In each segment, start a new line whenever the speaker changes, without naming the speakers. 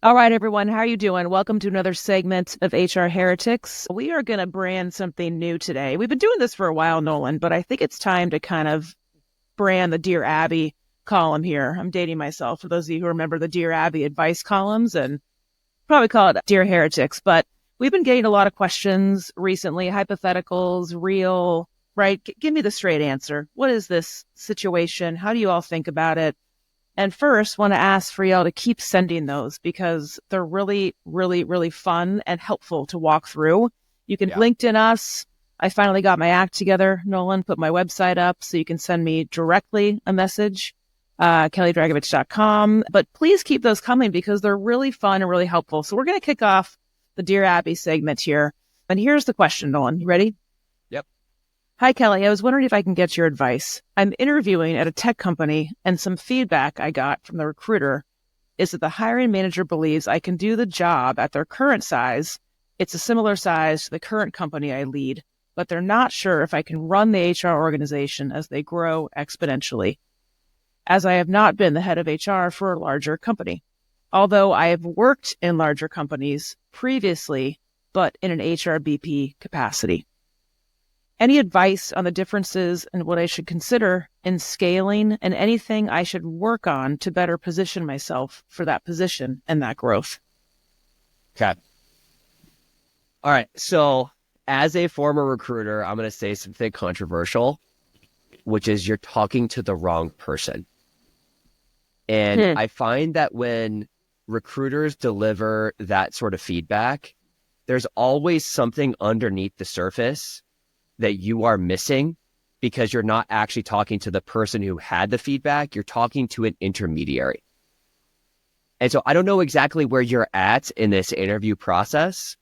All right, everyone. How are you doing? Welcome to another segment of HR Heretics. We are going to brand something new today. We've been doing this for a while, Nolan, but I think it's time to kind of brand the Dear Abby column here. I'm dating myself for those of you who remember the Dear Abby advice columns, and probably call it Dear Heretics. But we've been getting a lot of questions recently, hypotheticals, real, right? Give me the straight answer. What is this situation? How do you all think about it? And first, want to ask for y'all to keep sending those because they're really, really, really fun and helpful to walk through. You can LinkedIn us. I finally got my act together. Nolan put my website up so you can send me directly a message, kellydragovich.com. But please keep those coming because they're really fun and really helpful. So we're going to kick off the Dear Abby segment here. And here's the question, Nolan. You ready?
Yep.
Hi, Kelly. I was wondering if I can get your advice. I'm interviewing at a tech company, and some feedback I got from the recruiter is that the hiring manager believes I can do the job at their current size. It's a similar size to the current company I lead, but they're not sure if I can run the HR organization as they grow exponentially, as I have not been the head of HR for a larger company. Although I have worked in larger companies previously, but in an HRBP capacity. Any advice on the differences and what I should consider in scaling and anything I should work on to better position myself for that position and that growth?
Okay. All right. So as a former recruiter, I'm going to say something controversial, which is you're talking to the wrong person. And I find that when recruiters deliver that sort of feedback, there's always something underneath the surface that you are missing because you're not actually talking to the person who had the feedback. You're talking to an intermediary. And so I don't know exactly where you're at in this interview process,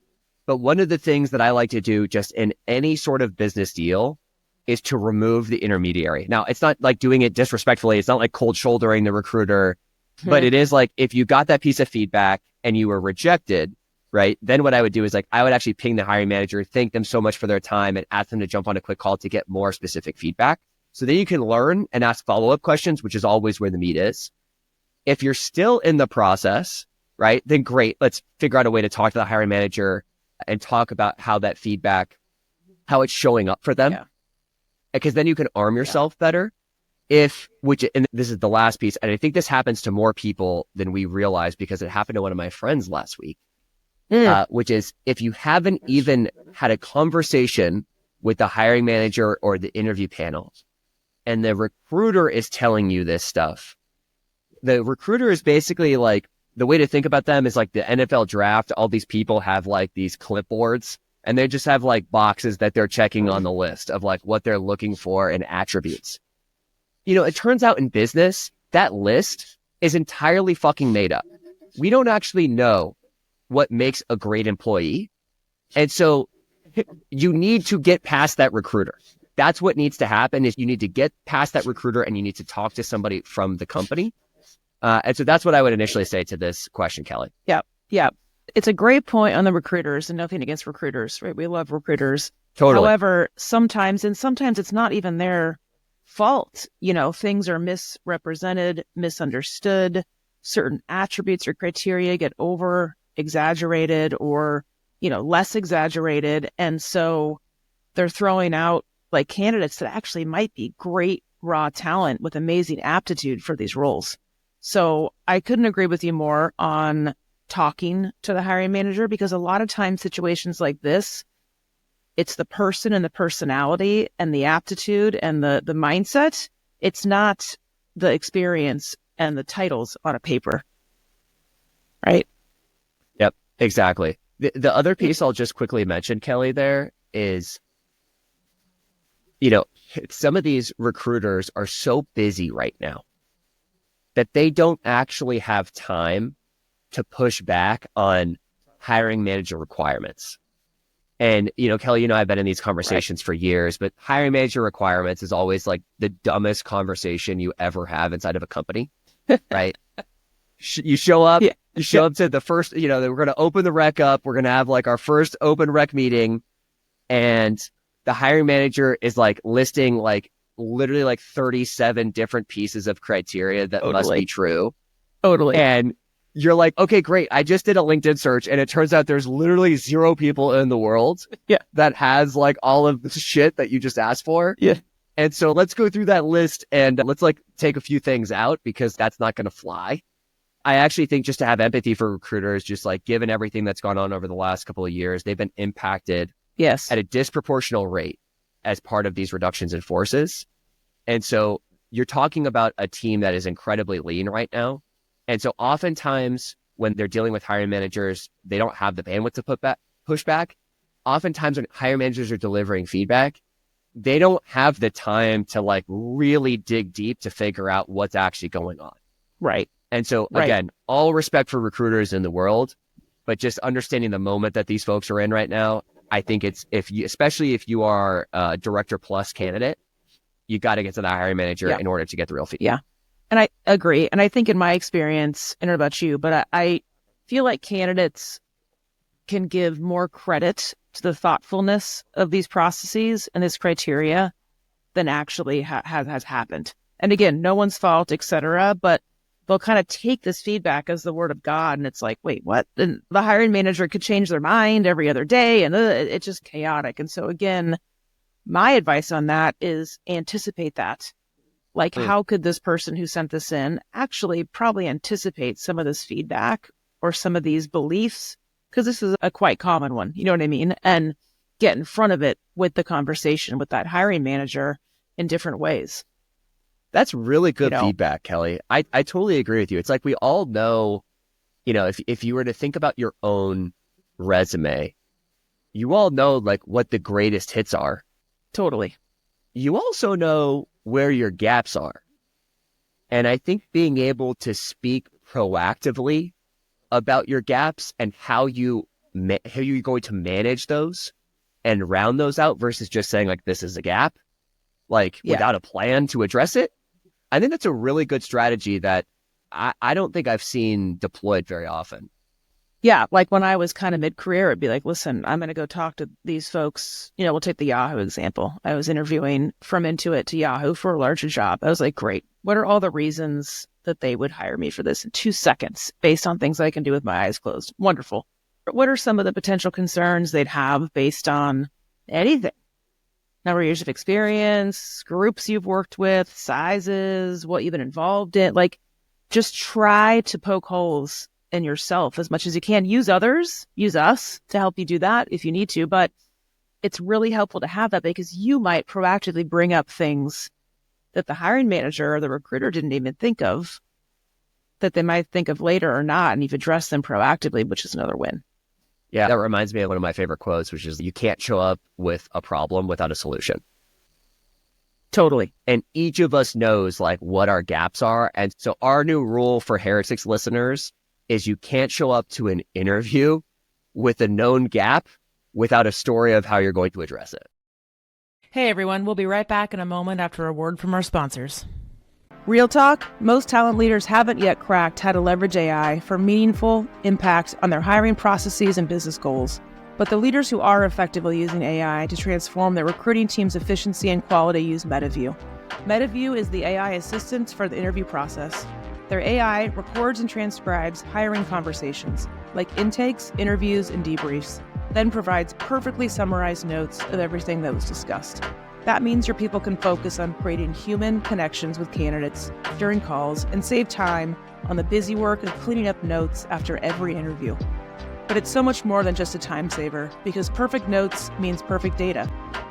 but one of the things that I like to do just in any sort of business deal is to remove the intermediary. Now, it's not like doing it disrespectfully. It's not like cold shouldering the recruiter, but it is like if you got that piece of feedback and you were rejected, right? Then what I would do is I would actually ping the hiring manager, thank them so much for their time and ask them to jump on a quick call to get more specific feedback. So then you can learn and ask follow-up questions, which is always where the meat is. If you're still in the process, right, then great. Let's figure out a way to talk to the hiring manager and talk about how that feedback, how it's showing up for them. Because then you can arm yourself better. And this is the last piece, and I think this happens to more people than we realize because it happened to one of my friends last week. Which is if you haven't even had a conversation with the hiring manager or the interview panel, and the recruiter is telling you this stuff, the recruiter is basically like, the way to think about them is like the NFL draft. All these people have like these clipboards, and they just have like boxes that they're checking on the list of like what they're looking for and attributes. You know, it turns out in business, that list is entirely fucking made up. We don't actually know what makes a great employee. And so you need to get past that recruiter. That's what needs to happen is you need to get past that recruiter and you need to talk to somebody from the company. And so that's what I would initially say to this question, Kelly.
Yeah. It's a great point on the recruiters and nothing against recruiters, right? We love recruiters.
Totally.
However, sometimes it's not even their fault. You know, things are misrepresented, misunderstood. Certain attributes or criteria get over exaggerated or, you know, less exaggerated. And so they're throwing out like candidates that actually might be great raw talent with amazing aptitude for these roles. So I couldn't agree with you more on talking to the hiring manager because a lot of times situations like this, it's the person and the personality and the aptitude and the mindset. It's not the experience and the titles on a paper. Right?
Yep, exactly. The other piece I'll just quickly mention, Kelly, there is, you know, some of these recruiters are so busy right now that they don't actually have time to push back on hiring manager requirements. And, you know, Kelly, you know, I've been in these conversations for years, but hiring manager requirements is always like the dumbest conversation you ever have inside of a company, right? You show up, you show up to the first, you know, we're going to open the rec up. We're going to have like our first open rec meeting. And the hiring manager is like listing like literally like 37 different pieces of criteria that must be true.
Totally.
And you're like, okay, great. I just did a LinkedIn search and it turns out there's literally 0 people in the world that has like all of the shit that you just asked for.
Yeah.
And so let's go through that list and let's like take a few things out because that's not going to fly. I actually think just to have empathy for recruiters, just like given everything that's gone on over the last couple of years, they've been impacted
Yes.
at a disproportional rate as part of these reductions in forces. And so you're talking about a team that is incredibly lean right now. And so oftentimes when they're dealing with hiring managers, they don't have the bandwidth to push back. Oftentimes when hiring managers are delivering feedback, they don't have the time to like really dig deep to figure out what's actually going on.
Right.
And so again, all respect for recruiters in the world, but just understanding the moment that these folks are in right now, I think it's especially if you are a director plus candidate, you got to get to the hiring manager in order to get the real feedback.
Yeah. And I agree. And I think in my experience, I don't know about you, but I feel like candidates can give more credit to the thoughtfulness of these processes and this criteria than actually has happened. And again, no one's fault, et cetera, but they'll kind of take this feedback as the word of God. And it's like, wait, what? And the hiring manager could change their mind every other day. And it's just chaotic. And so again, my advice on that is anticipate that. Like, how could this person who sent this in actually probably anticipate some of this feedback or some of these beliefs? Because this is a quite common one. You know what I mean? And get in front of it with the conversation with that hiring manager in different ways.
That's really good feedback, Kelly. I totally agree with you. It's like we all know, if you were to think about your own resume, you all know like what the greatest hits are.
Totally.
You also know where your gaps are. And I think being able to speak proactively about your gaps and how you're going to manage those and round those out versus just saying like, this is a gap, without a plan to address it. I think that's a really good strategy that I don't think I've seen deployed very often.
Yeah, like when I was kind of mid-career, it'd be like, listen, I'm going to go talk to these folks. We'll take the Yahoo example. I was interviewing from Intuit to Yahoo for a larger job. I was like, great. What are all the reasons that they would hire me for this in 2 seconds based on things I can do with my eyes closed? Wonderful. What are some of the potential concerns they'd have based on anything? Number of years of experience, groups you've worked with, sizes, what you've been involved in. Like, just try to poke holes in yourself as much as you can. Use others, use us to help you do that if you need to. But it's really helpful to have that because you might proactively bring up things that the hiring manager or the recruiter didn't even think of, that they might think of later or not, and you've addressed them proactively, which is another win.
Yeah, that reminds me of one of my favorite quotes, which is, you can't show up with a problem without a solution.
Totally.
And each of us knows like what our gaps are. And so our new rule for Heretics listeners is you can't show up to an interview with a known gap without a story of how you're going to address it.
Hey everyone, we'll be right back in a moment after a word from our sponsors.
Real talk, most talent leaders haven't yet cracked how to leverage AI for meaningful impact on their hiring processes and business goals. But the leaders who are effectively using AI to transform their recruiting team's efficiency and quality use Metaview. Metaview is the AI assistant for the interview process. Their AI records and transcribes hiring conversations, like intakes, interviews, and debriefs, then provides perfectly summarized notes of everything that was discussed. That means your people can focus on creating human connections with candidates during calls and save time on the busy work of cleaning up notes after every interview. But it's so much more than just a time saver, because perfect notes means perfect data.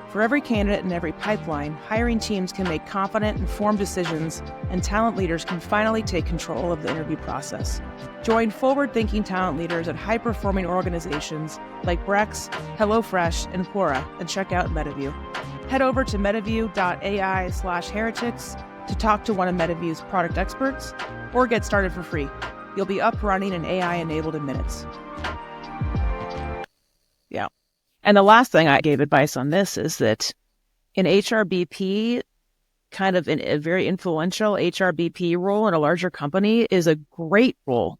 For every candidate and every pipeline, hiring teams can make confident, informed decisions, and talent leaders can finally take control of the interview process. Join forward-thinking talent leaders at high-performing organizations like Brex, HelloFresh, and Quora, and check out Metaview. Head over to metaview.ai/heretics to talk to one of Metaview's product experts, or get started for free. You'll be up, running, and AI-enabled in minutes. Yeah. And the last thing I gave advice on this is that in HRBP, kind of in a very influential HRBP role in a larger company is a great role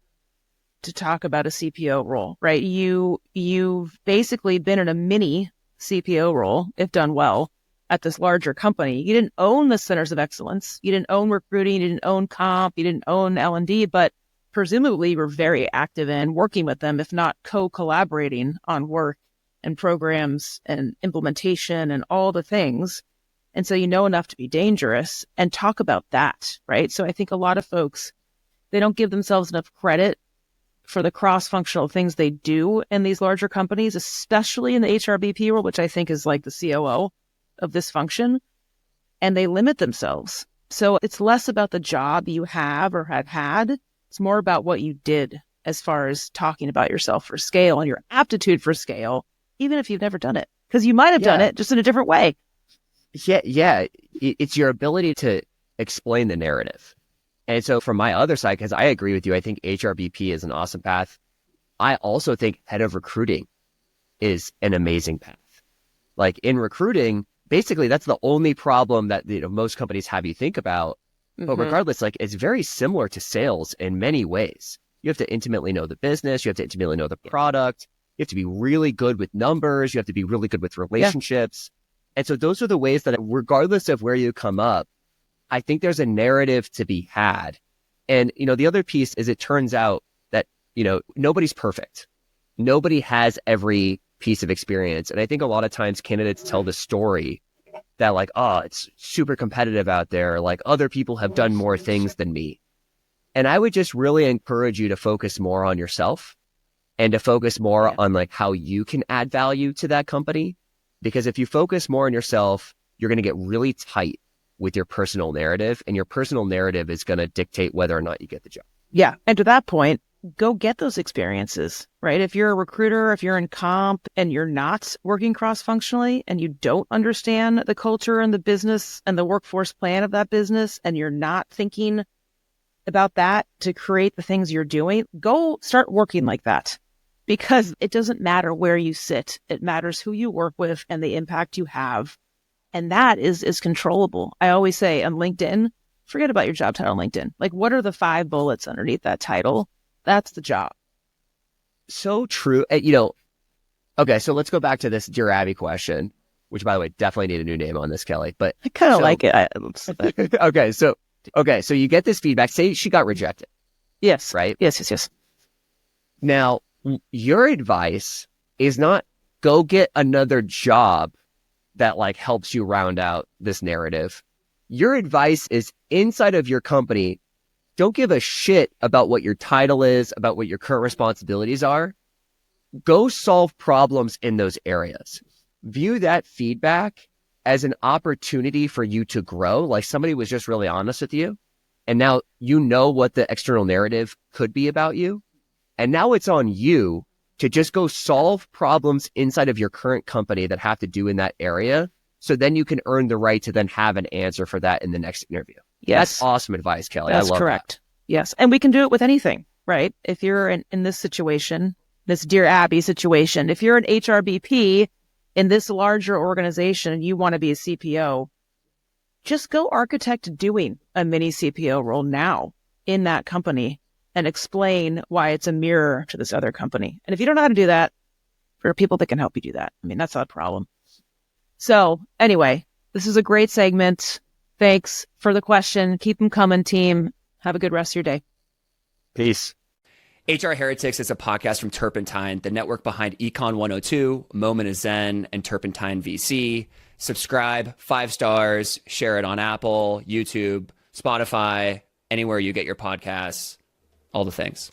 to talk about a CPO role, right? You've basically been in a mini CPO role, if done well, at this larger company. You didn't own the centers of excellence. You didn't own recruiting. You didn't own comp. You didn't own L&D, but presumably you were very active in working with them, if not co-collaborating on work and programs and implementation and all the things. And so you know enough to be dangerous and talk about that, right? So I think a lot of folks, they don't give themselves enough credit for the cross-functional things they do in these larger companies, especially in the HRBP role, which I think is like the COO of this function, and they limit themselves. So it's less about the job you have or have had. It's more about what you did as far as talking about yourself for scale and your aptitude for scale, even if you've never done it, because you might have done it just in a different way.
Yeah. It's your ability to explain the narrative. And so from my other side, because I agree with you, I think HRBP is an awesome path. I also think head of recruiting is an amazing path. Like in recruiting, basically that's the only problem that most companies have you think about. But regardless, like it's very similar to sales in many ways. You have to intimately know the business. You have to intimately know the product. You have to be really good with numbers. You have to be really good with relationships. And so those are the ways that regardless of where you come up, I think there's a narrative to be had. And, the other piece is it turns out that, nobody's perfect. Nobody has every piece of experience. And I think a lot of times candidates tell the story that like, oh, it's super competitive out there. Like other people have done more things than me. And I would just really encourage you to focus more on yourself and to focus more on like how you can add value to that company. Because if you focus more on yourself, you're going to get really tight with your personal narrative, and your personal narrative is going to dictate whether or not you get the job.
Yeah. And to that point, go get those experiences, right? If you're a recruiter, if you're in comp and you're not working cross-functionally and you don't understand the culture and the business and the workforce plan of that business, and you're not thinking about that to create the things you're doing, go start working like that, because it doesn't matter where you sit. It matters who you work with and the impact you have. And that is controllable. I always say on LinkedIn, forget about your job title on LinkedIn. Like, what are the 5 bullets underneath that title? That's the job.
So true. Okay, so let's go back to this Dear Abby question, which, by the way, definitely need a new name on this, Kelly. But
I kind of like it.
Okay, so you get this feedback. Say she got rejected.
Yes.
Right?
Yes.
Now, your advice is not go get another job that like helps you round out this narrative. Your advice is inside of your company, don't give a shit about what your title is, about what your current responsibilities are. Go solve problems in those areas. View that feedback as an opportunity for you to grow. Like somebody was just really honest with you. And now you know what the external narrative could be about you. And now it's on you to just go solve problems inside of your current company that have to do in that area. So then you can earn the right to then have an answer for that in the next interview.
Yes.
That's awesome advice, Kelly.
That's
I love
correct.
that.
Yes. And we can do it with anything, right? If you're in this situation, this Dear Abby situation, if you're an HRBP in this larger organization and you want to be a CPO, just go architect doing a mini CPO role now in that company and explain why it's a mirror to this other company. And if you don't know how to do that, there are people that can help you do that. I mean, that's not a problem. So anyway, this is a great segment. Thanks for the question. Keep them coming, team. Have a good rest of your day.
Peace.
HR Heretics is a podcast from Turpentine, the network behind Econ 102, Moment of Zen, and Turpentine VC. Subscribe, 5 stars, share it on Apple, YouTube, Spotify, anywhere you get your podcasts, all the things.